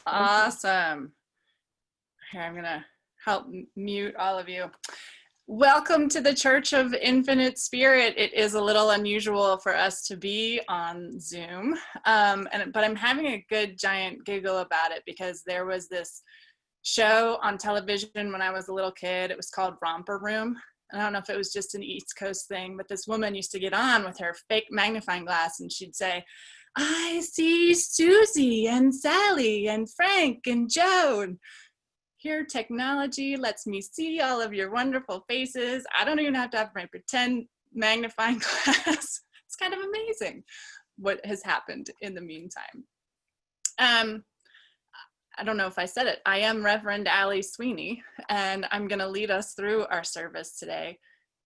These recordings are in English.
Awesome. Here, I'm gonna help mute all of you. Welcome to the Church of Infinite Spirit. It is a little unusual for us to be on Zoom, but I'm having a good giant giggle about it because there was this show on television when I was a little kid. It was called Romper Room. I don't know if it was just an East Coast thing, but this woman used to get on with her fake magnifying glass and she'd say, "I see Susie and Sally and Frank and Joe. And here technology lets me see all of your wonderful faces. I don't even have to have my pretend magnifying glass." It's kind of amazing what has happened in the meantime. I don't know if I said it. I am Reverend Allie Sweeney, and I'm going to lead us through our service today.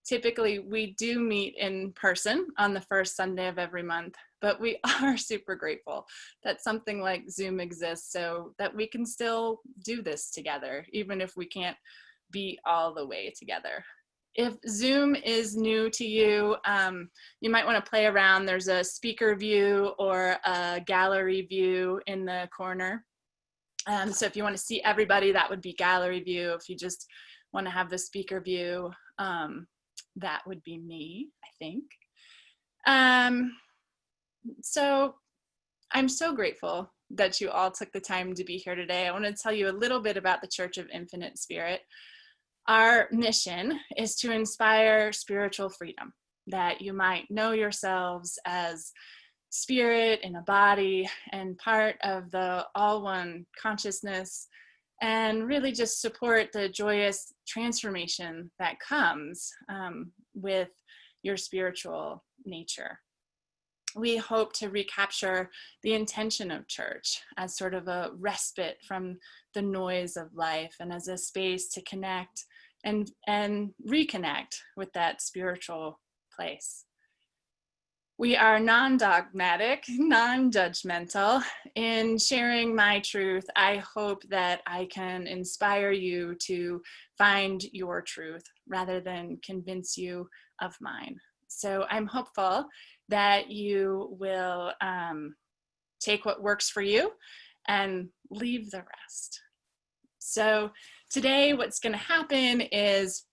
Typically, we do meet in person on the first Sunday of every month, but we are super grateful that something like Zoom exists so that we can still do this together, even if we can't be all the way together. If Zoom is new to you, you might want to play around. There's a speaker view or a gallery view in the corner. So if you want to see everybody, that would be gallery view. If you just want to have the speaker view, that would be me, I think. So I'm so grateful that you all took the time to be here today. I want to tell you a little bit about the Church of Infinite Spirit. Our mission is to inspire spiritual freedom, that you might know yourselves as spirit in a body and part of the all one consciousness, and really just support the joyous transformation that comes with your spiritual nature. We hope to recapture the intention of church as sort of a respite from the noise of life and as a space to connect and reconnect with that spiritual place. We are non-dogmatic, non-judgmental. In sharing my truth, I hope that I can inspire you to find your truth rather than convince you of mine. So I'm hopeful that you will take what works for you and leave the rest. So today what's going to happen is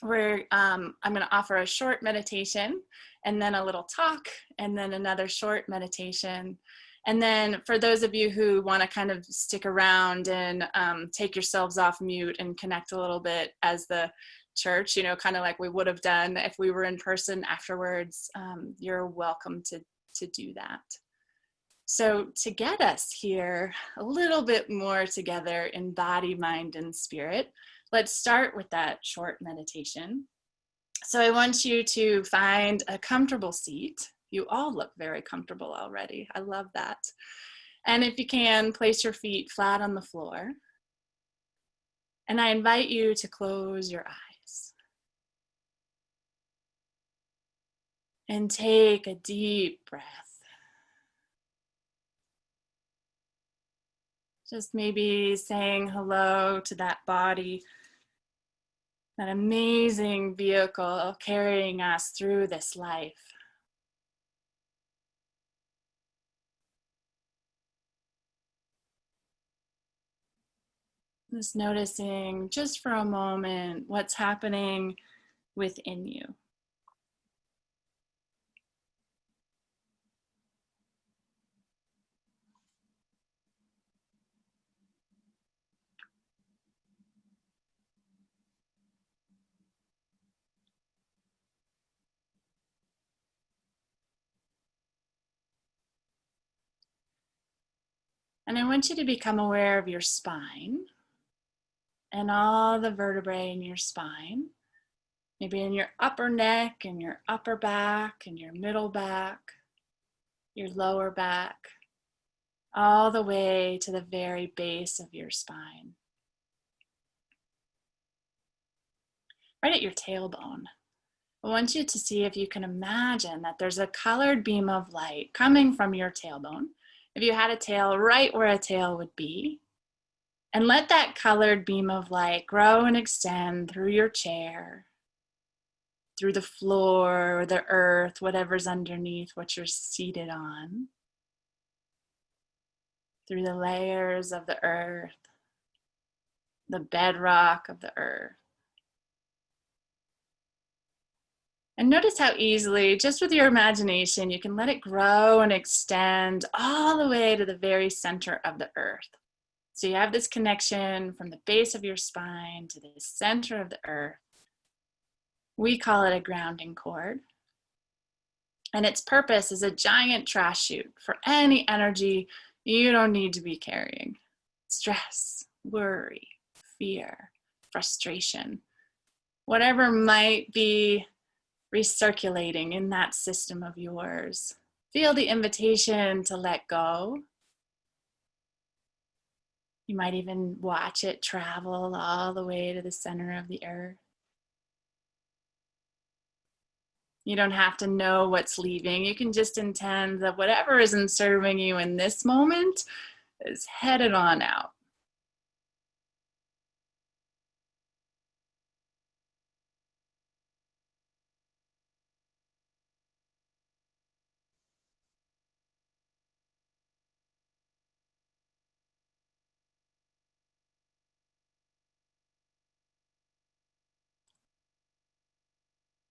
I'm going to offer a short meditation and then a little talk and then another short meditation. And then for those of you who want to kind of stick around and take yourselves off mute and connect a little bit as the church, you know, kind of like we would have done if we were in person afterwards, you're welcome to do that. So to get us here a little bit more together in body, mind, and spirit, let's start with that short meditation. So I want you to find a comfortable seat. You all look very comfortable already. I love that. And if you can, place your feet flat on the floor. And I invite you to close your eyes. And take a deep breath. Just maybe saying hello to that body, that amazing vehicle carrying us through this life. Just noticing just for a moment what's happening within you. And I want you to become aware of your spine and all the vertebrae in your spine, maybe in your upper neck and your upper back and your middle back, your lower back, all the way to the very base of your spine. Right at your tailbone, I want you to see if you can imagine that there's a colored beam of light coming from your tailbone. If you had a tail, right where a tail would be. And let that colored beam of light grow and extend through your chair, through the floor or the earth, whatever's underneath what you're seated on, through the layers of the earth, the bedrock of the earth. And notice how easily, just with your imagination, you can let it grow and extend all the way to the very center of the earth. So you have this connection from the base of your spine to the center of the earth. We call it a grounding cord. And its purpose is a giant trash chute for any energy you don't need to be carrying. Stress, worry, fear, frustration, whatever might be recirculating in that system of yours. Feel the invitation to let go. You might even watch it travel all the way to the center of the earth. You don't have to know what's leaving. You can just intend that whatever isn't serving you in this moment is headed on out.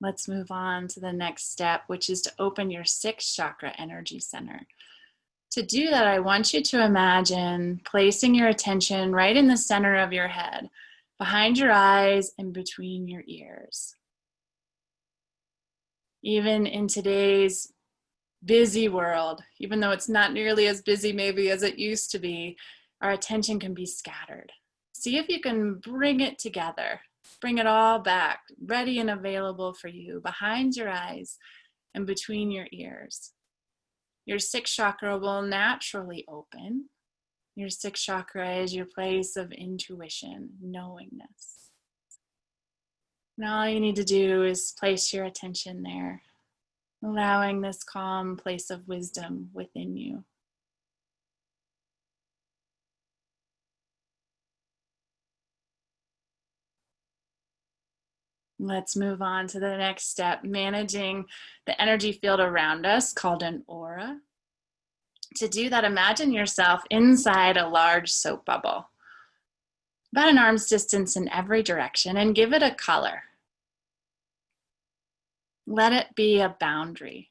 Let's move on to the next step, which is to open your sixth chakra energy center. To do that, I want you to imagine placing your attention right in the center of your head, behind your eyes and between your ears. Even in today's busy world, even though it's not nearly as busy maybe as it used to be, our attention can be scattered. See if you can bring it together. Bring it all back, ready and available for you, behind your eyes and between your ears. Your sixth chakra will naturally open. Your sixth chakra is your place of intuition, knowingness. And all you need to do is place your attention there, allowing this calm place of wisdom within you. Let's move on to the next step, managing the energy field around us called an aura. To do that, imagine yourself inside a large soap bubble, about an arm's distance in every direction, and give it a color. Let it be a boundary,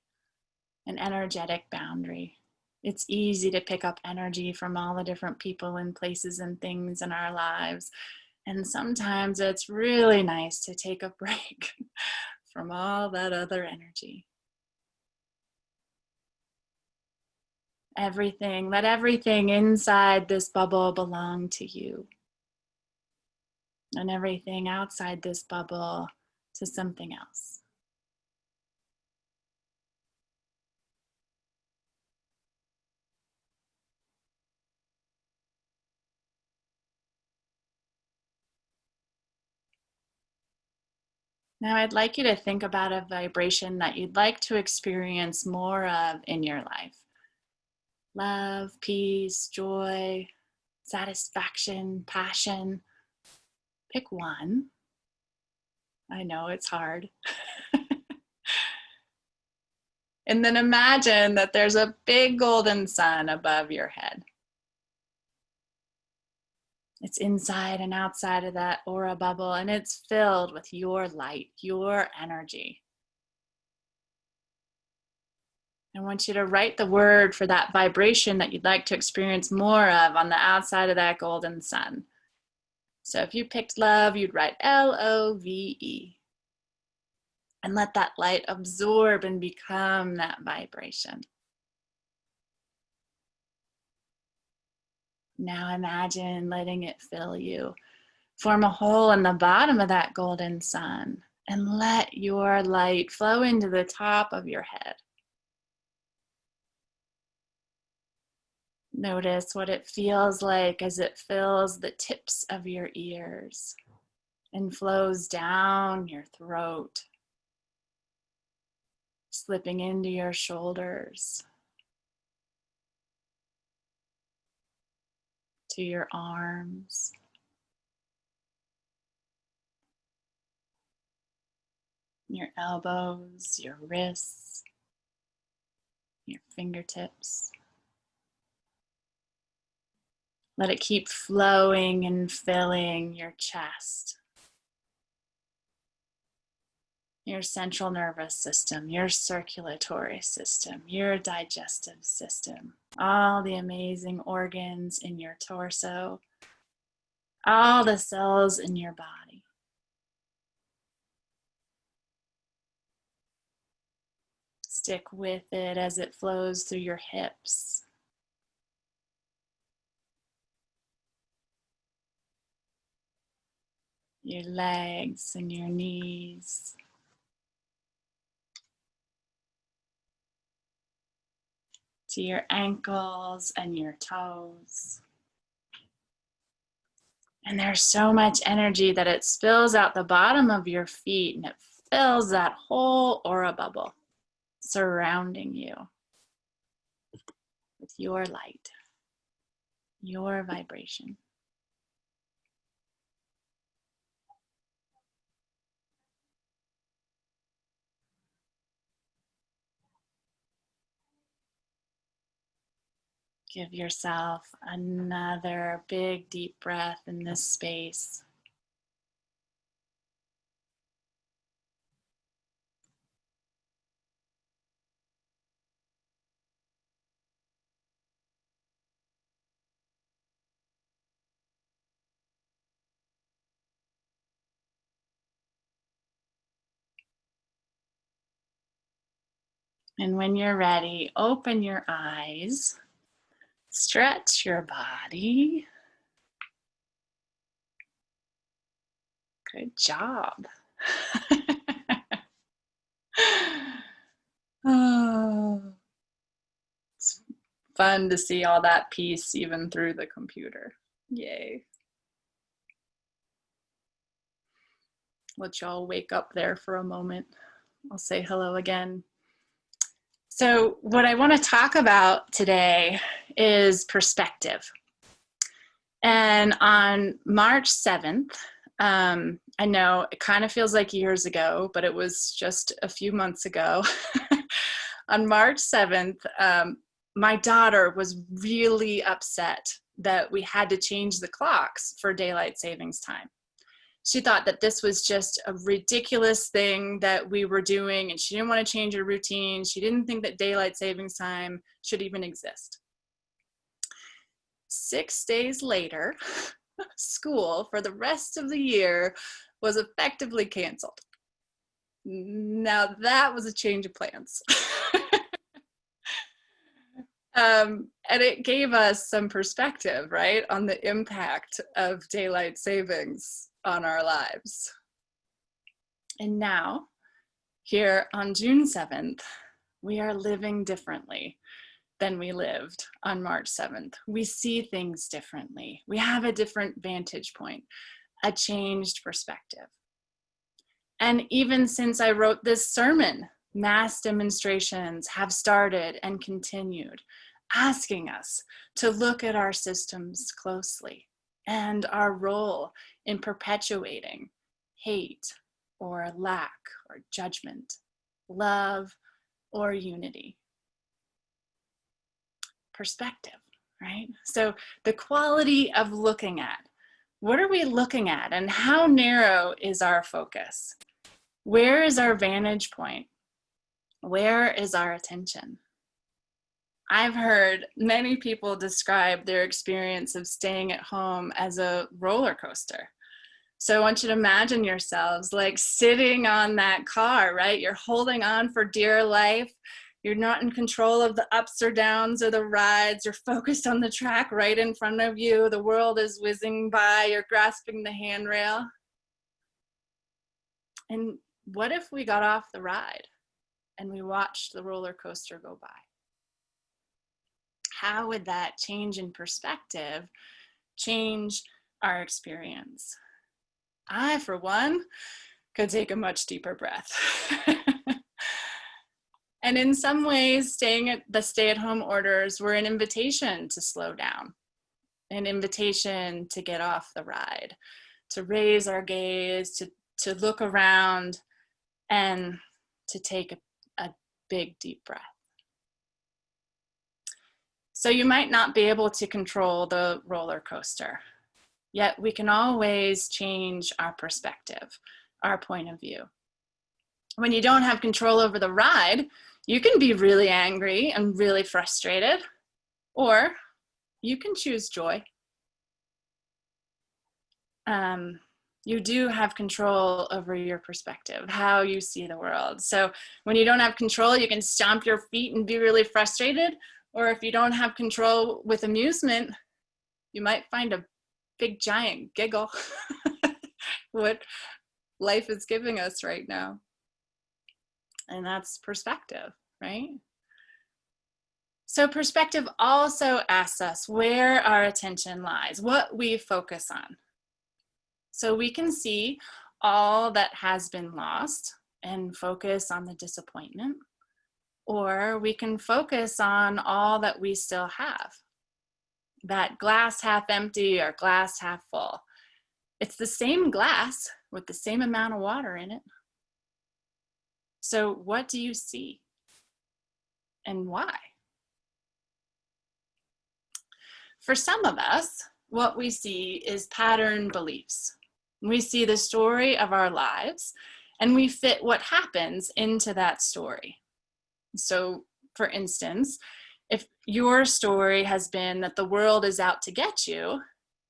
an energetic boundary. It's easy to pick up energy from all the different people and places and things in our lives. And sometimes it's really nice to take a break from all that other energy. Let everything inside this bubble belong to you. And everything outside this bubble to something else. Now I'd like you to think about a vibration that you'd like to experience more of in your life. Love, peace, joy, satisfaction, passion. Pick one. I know it's hard. And then imagine that there's a big golden sun above your head. It's inside and outside of that aura bubble, and it's filled with your light, your energy. I want you to write the word for that vibration that you'd like to experience more of on the outside of that golden sun. So if you picked love, you'd write Love. And let that light absorb and become that vibration. Now imagine letting it fill you. Form a hole in the bottom of that golden sun and let your light flow into the top of your head. Notice what it feels like as it fills the tips of your ears and flows down your throat, slipping into your shoulders, to your arms, your elbows, your wrists, your fingertips. Let it keep flowing and filling your chest, your central nervous system, your circulatory system, your digestive system, all the amazing organs in your torso, all the cells in your body. Stick with it as it flows through your hips, your legs and your knees, to your ankles and your toes. And there's so much energy that it spills out the bottom of your feet and it fills that whole aura bubble surrounding you with your light, your vibration. Give yourself another big deep breath in this space. And when you're ready, open your eyes, stretch your body. Good job. Oh, it's fun to see all that peace even through the computer. Yay. Let y'all wake up there for a moment. I'll say hello again. So what I want to talk about today is perspective. And on March 7th, I know it kind of feels like years ago, but it was just a few months ago. On March 7th, my daughter was really upset that we had to change the clocks for daylight savings time. She thought that this was just a ridiculous thing that we were doing, and she didn't want to change her routine. She didn't think that daylight savings time should even exist. 6 days later, school for the rest of the year was effectively canceled. Now that was a change of plans. And it gave us some perspective, right, on the impact of daylight savings on our lives. And now, here on June 7th, we are living differently than we lived on March 7th. We see things differently. We have a different vantage point, a changed perspective. And even since I wrote this sermon, mass demonstrations have started and continued, asking us to look at our systems closely and our role in perpetuating hate or lack or judgment, love or unity. Perspective, right? So the quality of looking at, what are we looking at and how narrow is our focus? Where is our vantage point? Where is our attention? I've heard many people describe their experience of staying at home as a roller coaster. So I want you to imagine yourselves like sitting on that car, right? You're holding on for dear life. You're not in control of the ups or downs or the rides. You're focused on the track right in front of you. The world is whizzing by. You're grasping the handrail. And what if we got off the ride and we watched the roller coaster go by? How would that change in perspective change our experience? I, for one, could take a much deeper breath. And in some ways, the stay-at-home orders were an invitation to slow down, an invitation to get off the ride, to raise our gaze, to look around, and to take a big, deep breath. So you might not be able to control the roller coaster, yet we can always change our perspective, our point of view. When you don't have control over the ride, you can be really angry and really frustrated, or you can choose joy. You do have control over your perspective, how you see the world. So when you don't have control, you can stomp your feet and be really frustrated. Or if you don't have control with amusement, you might find a big giant giggle. What life is giving us right now. And that's perspective, right? So perspective also asks us where our attention lies, what we focus on. So we can see all that has been lost and focus on the disappointment, or we can focus on all that we still have, that glass half empty or glass half full. It's the same glass with the same amount of water in it. So what do you see and why? For some of us, what we see is pattern beliefs. We see the story of our lives and we fit what happens into that story. So, for instance, if your story has been that the world is out to get you,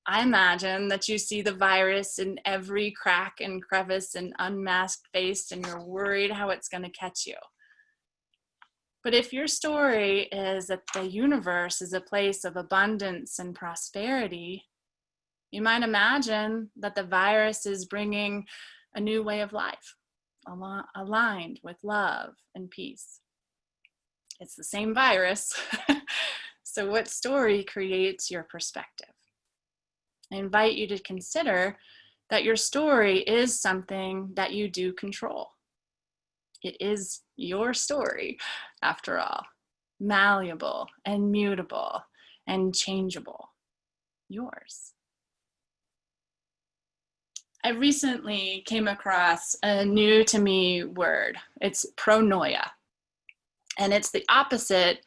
I imagine that you see the virus in every crack and crevice and unmasked face, and you're worried how it's going to catch you. But if your story is that the universe is a place of abundance and prosperity, you might imagine that the virus is bringing a new way of life, aligned with love and peace. It's the same virus. So what story creates your perspective? I invite you to consider that your story is something that you do control. It is your story, after all, malleable and mutable and changeable, yours. I recently came across a new to me word. It's pronoia, and it's the opposite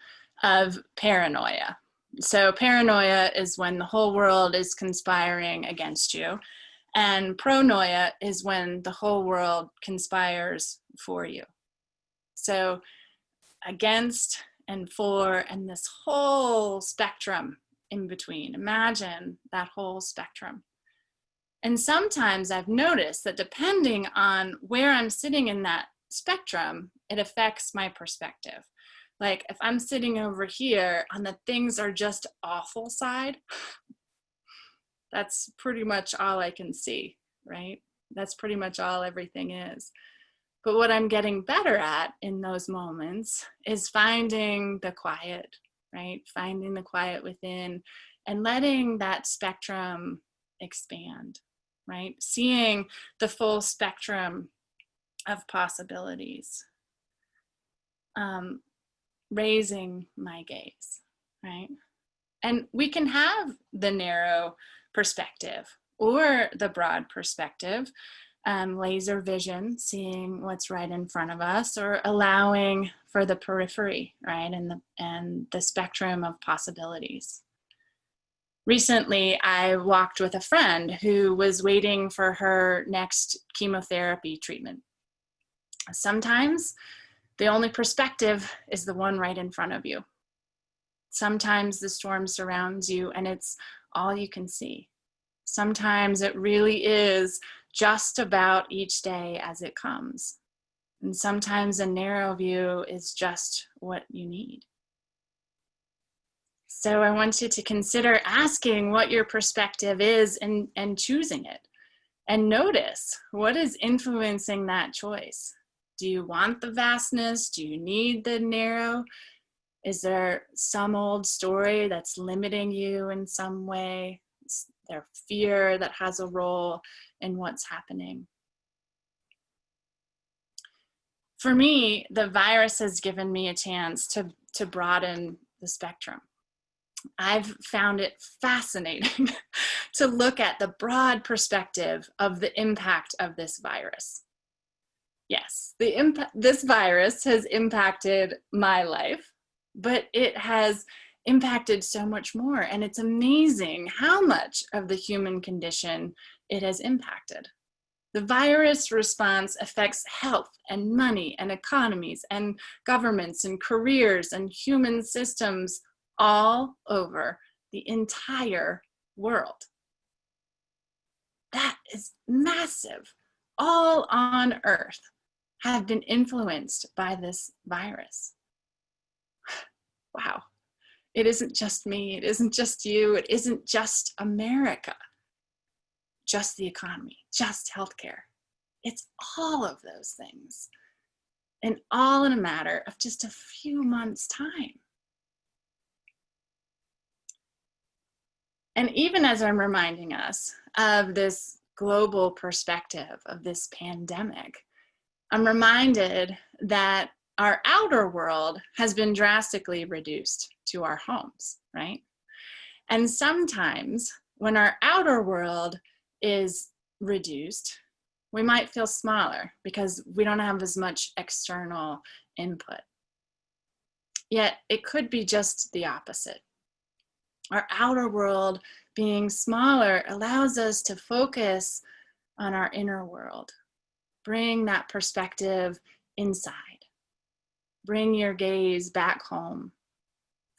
of paranoia. So paranoia is when the whole world is conspiring against you, and pronoia is when the whole world conspires for you. So against and for, and this whole spectrum in between. Imagine that whole spectrum. And sometimes I've noticed that depending on where I'm sitting in that spectrum, it affects my perspective. Like if I'm sitting over here on the things are just awful side, that's pretty much all I can see, right? That's pretty much all everything is. But what I'm getting better at in those moments is finding the quiet, right? Finding the quiet within and letting that spectrum expand, right? Seeing the full spectrum of possibilities. Raising my gaze, right? And we can have the narrow perspective or the broad perspective, laser vision, seeing what's right in front of us, or allowing for the periphery, right? And the spectrum of possibilities. Recently, I walked with a friend who was waiting for her next chemotherapy treatment. Sometimes the only perspective is the one right in front of you. Sometimes the storm surrounds you and it's all you can see. Sometimes it really is just about each day as it comes. And sometimes a narrow view is just what you need. So I want you to consider asking what your perspective is and choosing it. And notice what is influencing that choice. Do you want the vastness? Do you need the narrow? Is there some old story that's limiting you in some way? Is there fear that has a role in what's happening? For me, the virus has given me a chance to broaden the spectrum. I've found it fascinating to look at the broad perspective of the impact of this virus. Yes, this virus has impacted my life, but it has impacted so much more. And it's amazing how much of the human condition it has impacted. The virus response affects health and money and economies and governments and careers and human systems all over the entire world. That is massive. All on Earth have been influenced by this virus. Wow. It isn't just me. It isn't just you. It isn't just America. Just the economy, just healthcare. It's all of those things. And all in a matter of just a few months' time. And even as I'm reminding us of this global perspective of this pandemic, I'm reminded that our outer world has been drastically reduced to our homes, right? And sometimes when our outer world is reduced, we might feel smaller because we don't have as much external input. Yet it could be just the opposite. Our outer world being smaller allows us to focus on our inner world. Bring that perspective inside. Bring your gaze back home.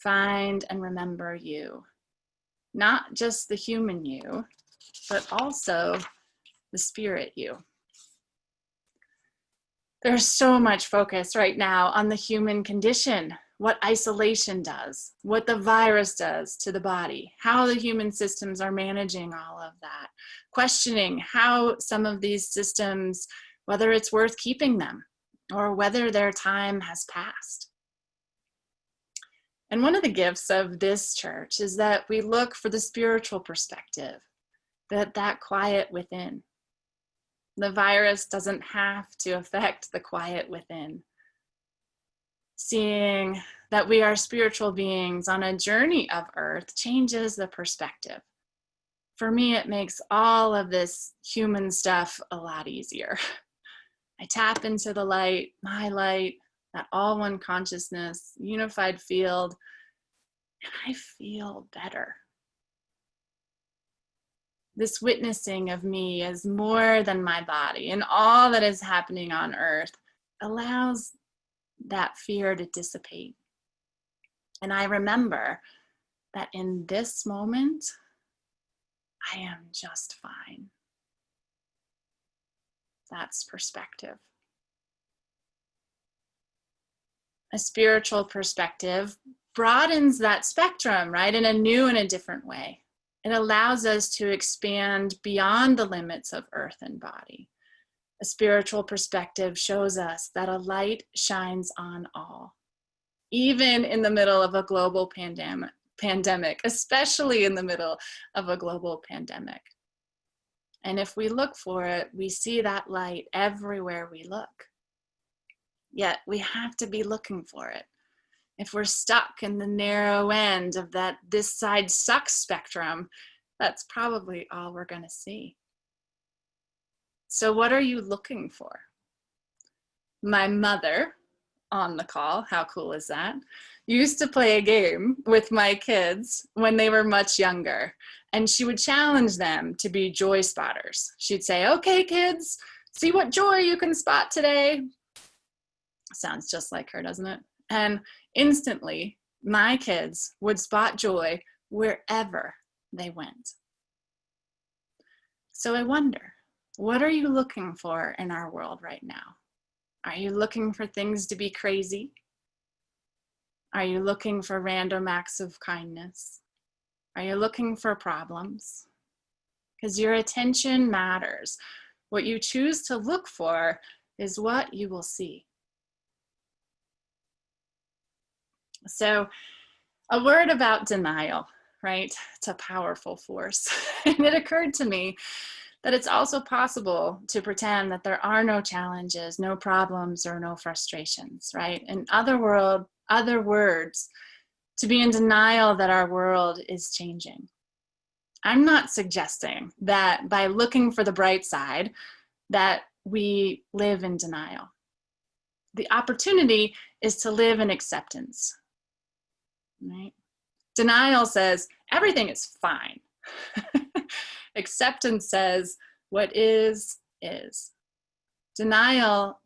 Find and remember you. Not just the human you, but also the spirit you. There's so much focus right now on the human condition, what isolation does, what the virus does to the body, how the human systems are managing all of that, questioning how some of these systems, whether it's worth keeping them or whether their time has passed. And one of the gifts of this church is that we look for the spiritual perspective, that quiet within. The virus doesn't have to affect the quiet within. Seeing that we are spiritual beings on a journey of earth changes the perspective. For me, it makes all of this human stuff a lot easier. I tap into the light, my light, that all one consciousness, unified field, and I feel better. This witnessing of me as more than my body and all that is happening on earth allows that fear to dissipate. And I remember that in this moment, I am just fine. That's perspective. A spiritual perspective broadens that spectrum, right, in a new and a different way. It allows us to expand beyond the limits of earth and body. A spiritual perspective shows us that a light shines on all, even in the middle of a global pandemic, especially in the middle of a global pandemic. And if we look for it, we see that light everywhere we look. Yet we have to be looking for it. If we're stuck in the narrow end of that this side sucks spectrum, that's probably all we're going to see. So what are you looking for? My mother, on the call, how cool is that, used to play a game with my kids when they were much younger, and she would challenge them to be joy spotters. She'd say, okay, kids, see what joy you can spot today. Sounds just like her, doesn't it? And instantly, my kids would spot joy wherever they went. So I wonder, what are you looking for in our world right now? Are you looking for things to be crazy? Are you looking for random acts of kindness? Are you looking for problems? Because your attention matters. What you choose to look for is what you will see. So, a word about denial, right? It's a powerful force. And it occurred to me that it's also possible to pretend that there are no challenges, no problems, or no frustrations, right? In other words, to be in denial that our world is changing. I'm not suggesting that by looking for the bright side that we live in denial. The opportunity is to live in acceptance, right? Denial says everything is fine. Acceptance says what is, is. Denial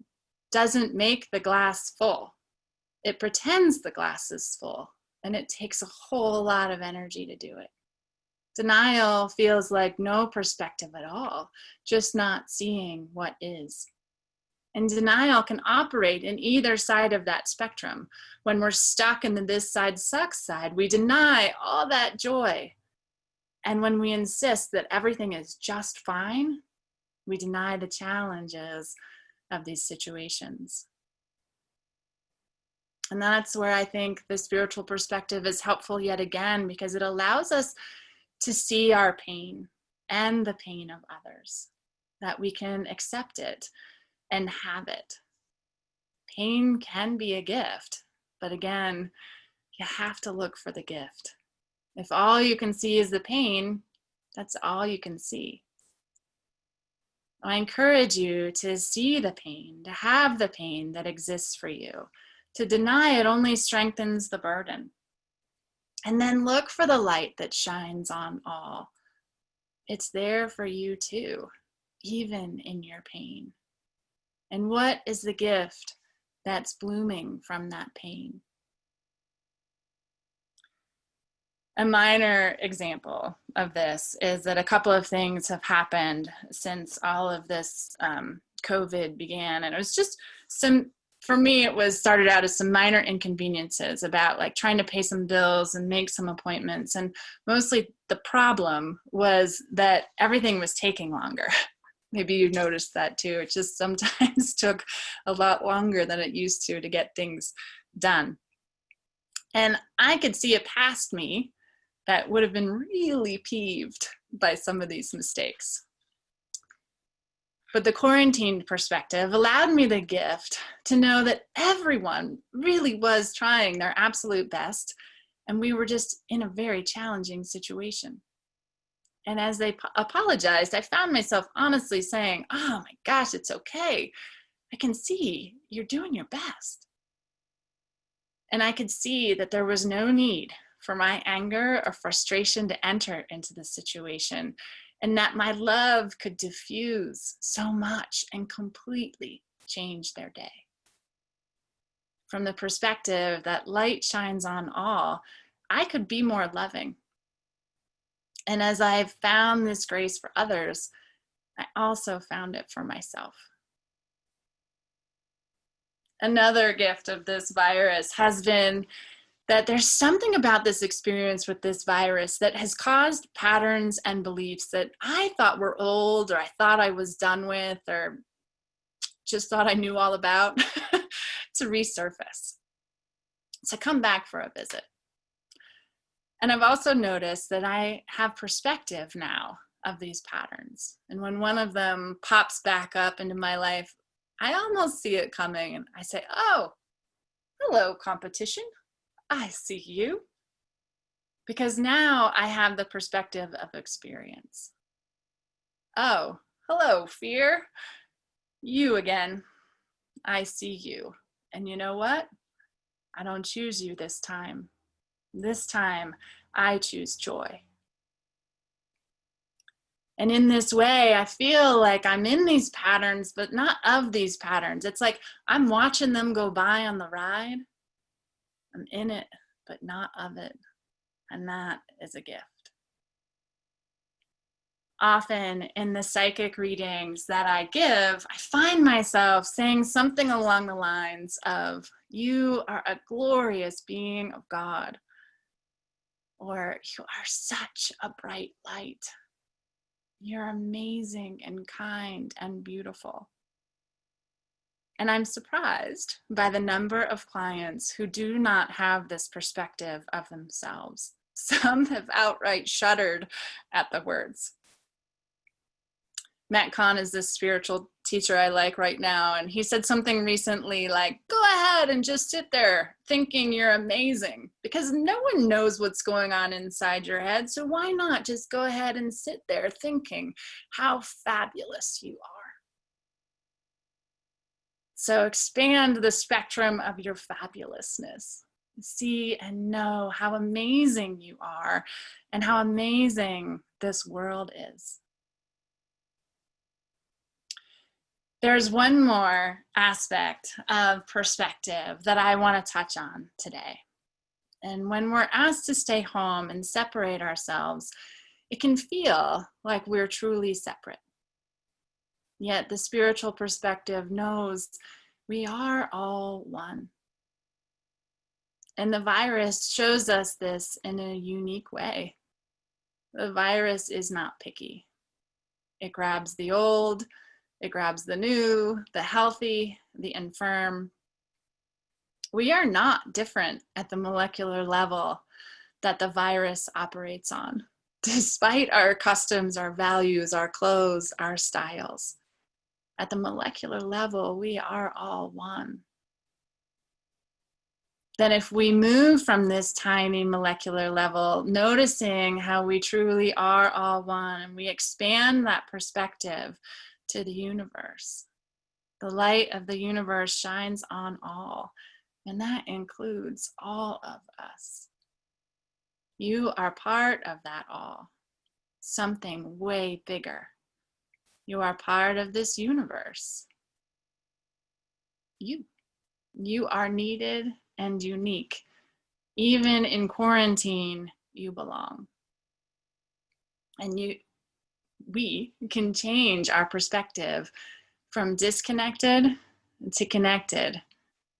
doesn't make the glass full. It pretends the glass is full, and it takes a whole lot of energy to do it. Denial feels like no perspective at all, just not seeing what is. And denial can operate in either side of that spectrum. When we're stuck in the this side sucks side, we deny all that joy. And when we insist that everything is just fine, we deny the challenges of these situations. And that's where I think the spiritual perspective is helpful yet again, because it allows us to see our pain and the pain of others, that we can accept it and have it. Pain can be a gift, but again, you have to look for the gift. If all you can see is the pain, that's all you can see. I encourage you to see the pain, to have the pain that exists for you. To deny it only strengthens the burden. And then look for the light that shines on all. It's there for you too, even in your pain. And what is the gift that's blooming from that pain? A minor example of this is that a couple of things have happened since all of this COVID began. And it was just for me, it was started out as some minor inconveniences about like trying to pay some bills and make some appointments. And mostly the problem was that everything was taking longer. Maybe you noticed that too. It just sometimes took a lot longer than it used to get things done. And I could see a past me that would have been really peeved by some of these mistakes. But the quarantine perspective allowed me the gift to know that everyone really was trying their absolute best, and we were just in a very challenging situation. And as they apologized, I found myself honestly saying, "Oh my gosh, it's okay. I can see you're doing your best." And I could see that there was no need for my anger or frustration to enter into the situation, and that my love could diffuse so much and completely change their day. From the perspective that light shines on all, I could be more loving. And as I've found this grace for others, I also found it for myself. Another gift of this virus has been that there's something about this experience with this virus that has caused patterns and beliefs that I thought were old, or I thought I was done with, or just thought I knew all about, to resurface, to come back for a visit. And I've also noticed that I have perspective now of these patterns. And when one of them pops back up into my life, I almost see it coming, and I say, "Oh, hello, competition. I see you." Because now I have the perspective of experience. "Oh, hello, fear. You again. I see you. And you know what? I don't choose you this time. This time, I choose joy." And in this way, I feel like I'm in these patterns, but not of these patterns. It's like I'm watching them go by on the ride. I'm in it, but not of it. And that is a gift. Often in the psychic readings that I give, I find myself saying something along the lines of, "You are a glorious being of God," or "You are such a bright light. You're amazing and kind and beautiful." And I'm surprised by the number of clients who do not have this perspective of themselves. Some have outright shuddered at the words. Matt Kahn is this spiritual teacher I like right now, and he said something recently like, "Go ahead and just sit there thinking you're amazing, because no one knows what's going on inside your head, so why not just go ahead and sit there thinking how fabulous you are." So expand the spectrum of your fabulousness. see and know how amazing you are and how amazing this world is. There's one more aspect of perspective that I want to touch on today. And when we're asked to stay home and separate ourselves, it can feel like we're truly separate. Yet the spiritual perspective knows we are all one. And the virus shows us this in a unique way. The virus is not picky. It grabs the old, it grabs the new, the healthy, the infirm. We are not different at the molecular level that the virus operates on, despite our customs, our values, our clothes, our styles. At the molecular level, we are all one. Then if we move from this tiny molecular level, noticing how we truly are all one, and we expand that perspective to the universe, the light of the universe shines on all, and that includes all of us. You are part of that all, something way bigger. You are part of this universe. You are needed and unique. Even in quarantine, you belong. And we can change our perspective from disconnected to connected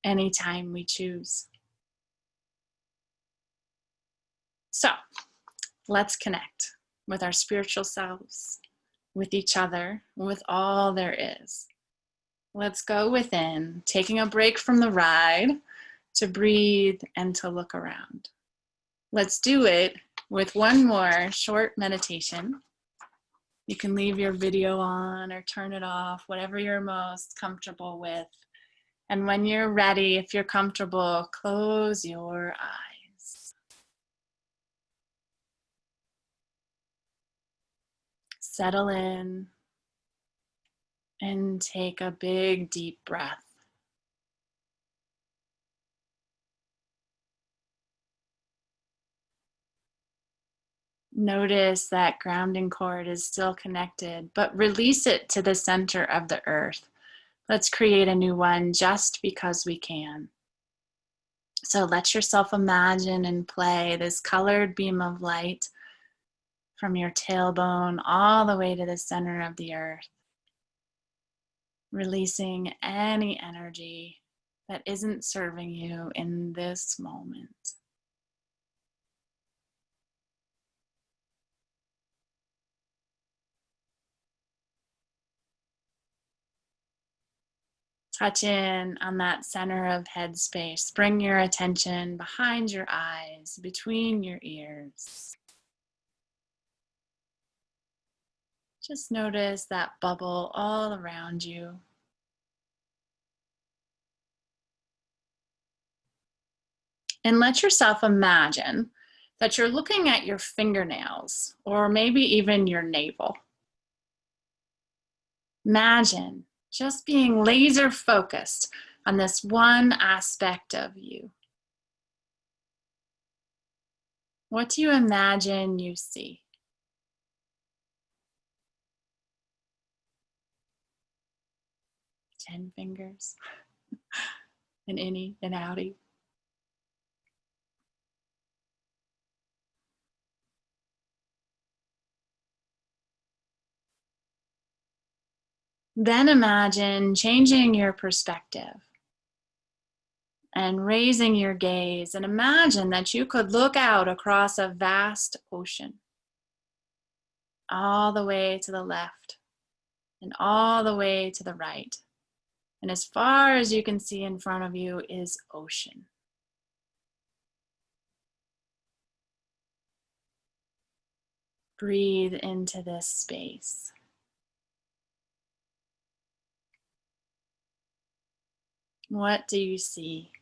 anytime we choose. So let's connect with our spiritual selves, with each other, with all there is. Let's go within, taking a break from the ride to breathe and to look around. Let's do it with one more short meditation. You can leave your video on or turn it off, whatever you're most comfortable with. And when you're ready, if you're comfortable, close your eyes. Settle in and take a big, deep breath. Notice that grounding cord is still connected, but release it to the center of the earth. Let's create a new one just because we can. So let yourself imagine and play this colored beam of light from your tailbone all the way to the center of the earth, releasing any energy that isn't serving you in this moment. Touch in on that center of headspace. Bring your attention behind your eyes, between your ears. Just notice that bubble all around you. And let yourself imagine that you're looking at your fingernails or maybe even your navel. Imagine just being laser focused on this one aspect of you. What do you imagine you see? 10 fingers, an innie, an outie. Then imagine changing your perspective and raising your gaze, and imagine that you could look out across a vast ocean, all the way to the left and all the way to the right. And as far as you can see in front of you is ocean. Breathe into this space. What do you see?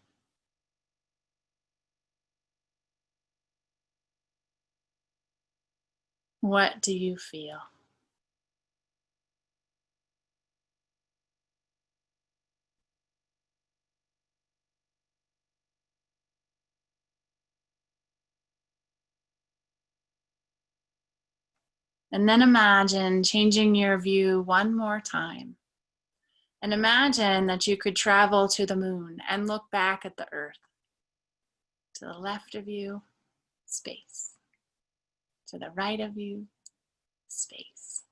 What do you feel? And then imagine changing your view one more time. And imagine that you could travel to the moon and look back at the earth. To the left of you, space. To the right of you, space.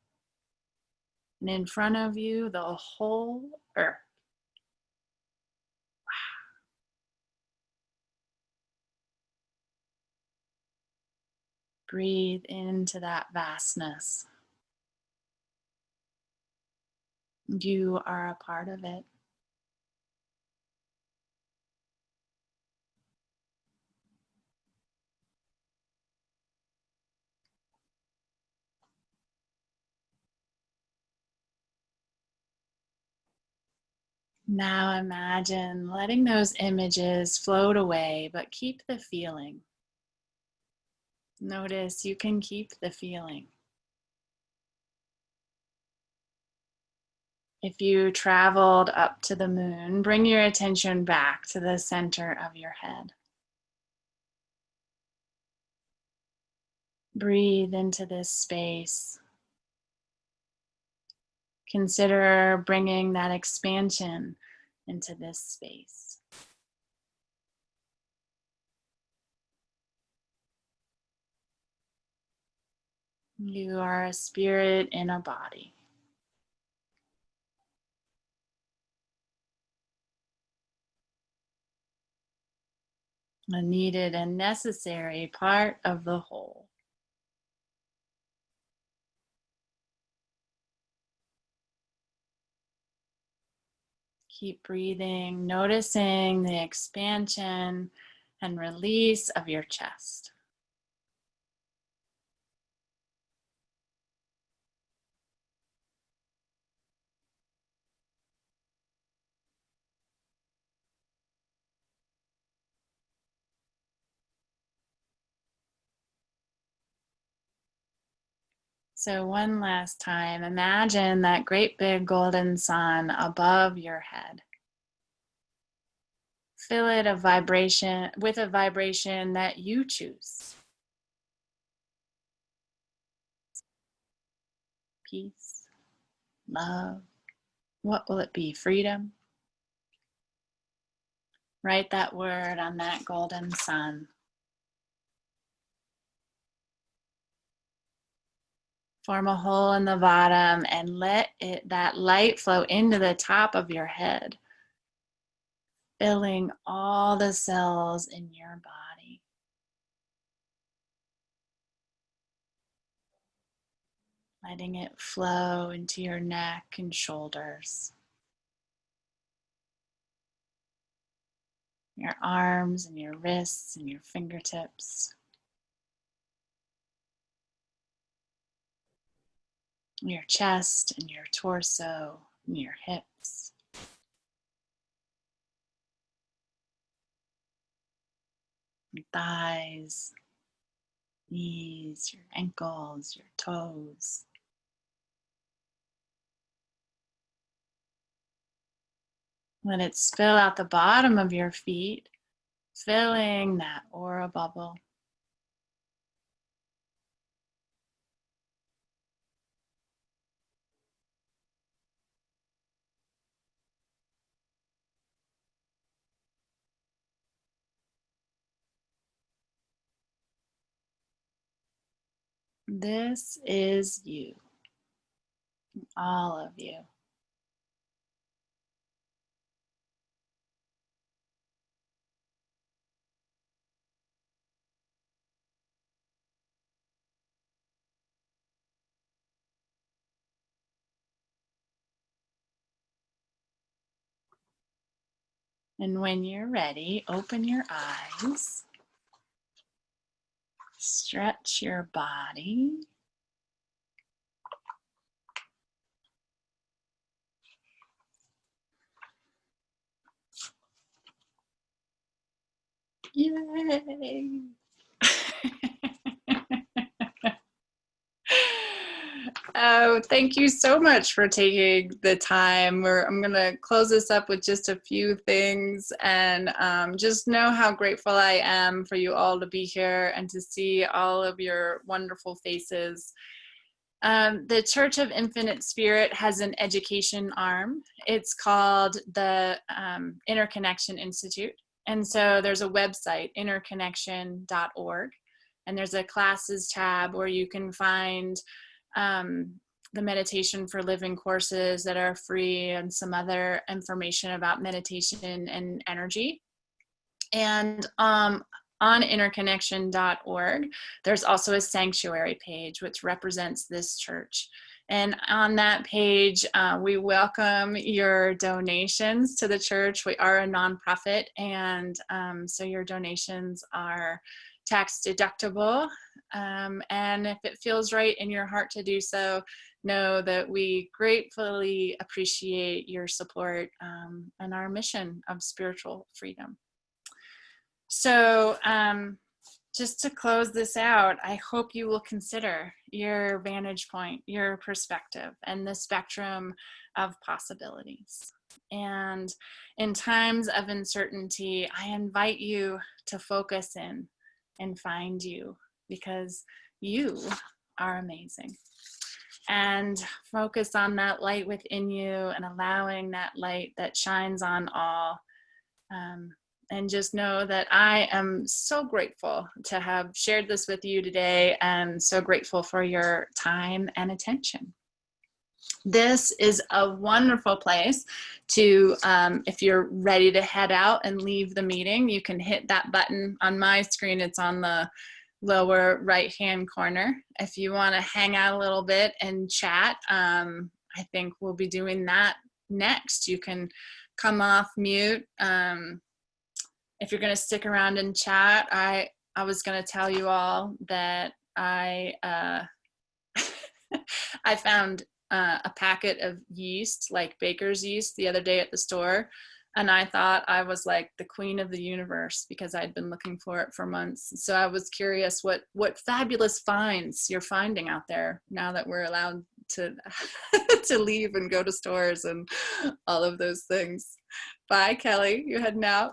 And in front of you, the whole earth. Breathe into that vastness. You are a part of it. Now imagine letting those images float away, but keep the feeling. Notice you can keep the feeling. If you traveled up to the moon, bring your attention back to the center of your head. Breathe into this space. Consider bringing that expansion into this space. You are a spirit in a body. A needed and necessary part of the whole. Keep breathing, noticing the expansion and release of your chest. So one last time, imagine that great big golden sun above your head. Fill it with a vibration that you choose. Peace, love. What will it be? Freedom? Write that word on that golden sun. Form a hole in the bottom and let that light flow into the top of your head, filling all the cells in your body. Letting it flow into your neck and shoulders, your arms and your wrists and your fingertips, your chest and your torso and your hips. Your thighs, knees, your ankles, your toes. Let it spill out the bottom of your feet, filling that aura bubble. This is you, all of you. And when you're ready, open your eyes, stretch your body. Yay! Oh, thank you so much for taking the time. I'm going to close this up with just a few things, and just know how grateful I am for you all to be here and to see all of your wonderful faces. The Church of Infinite Spirit has an education arm. It's called the Interconnection Institute. And so there's a website, interconnection.org. And there's a classes tab where you can find the Meditation for Living courses that are free and some other information about meditation and energy. And on interconnection.org, there's also a sanctuary page, which represents this church. And on that page, we welcome your donations to the church. We are a nonprofit, and so your donations are tax deductible. And if it feels right in your heart to do so, know that we gratefully appreciate your support and our mission of spiritual freedom. So just to close this out, I hope you will consider your vantage point, your perspective, and the spectrum of possibilities. And in times of uncertainty, I invite you to focus in and find you, because you are amazing. And focus on that light within you and allowing that light that shines on all. And just know that I am so grateful to have shared this with you today, and so grateful for your time and attention. This is a wonderful place to, if you're ready to head out and leave the meeting, you can hit that button on my screen. It's on the lower right-hand corner. If you want to hang out a little bit and chat, I think we'll be doing that next. You can come off mute. If you're going to stick around and chat, I was going to tell you all that I found a packet of yeast, like baker's yeast, the other day at the store. And I thought I was like the queen of the universe because I'd been looking for it for months. So I was curious what fabulous finds you're finding out there now that we're allowed to to leave and go to stores and all of those things. Bye, Kelly. You heading out?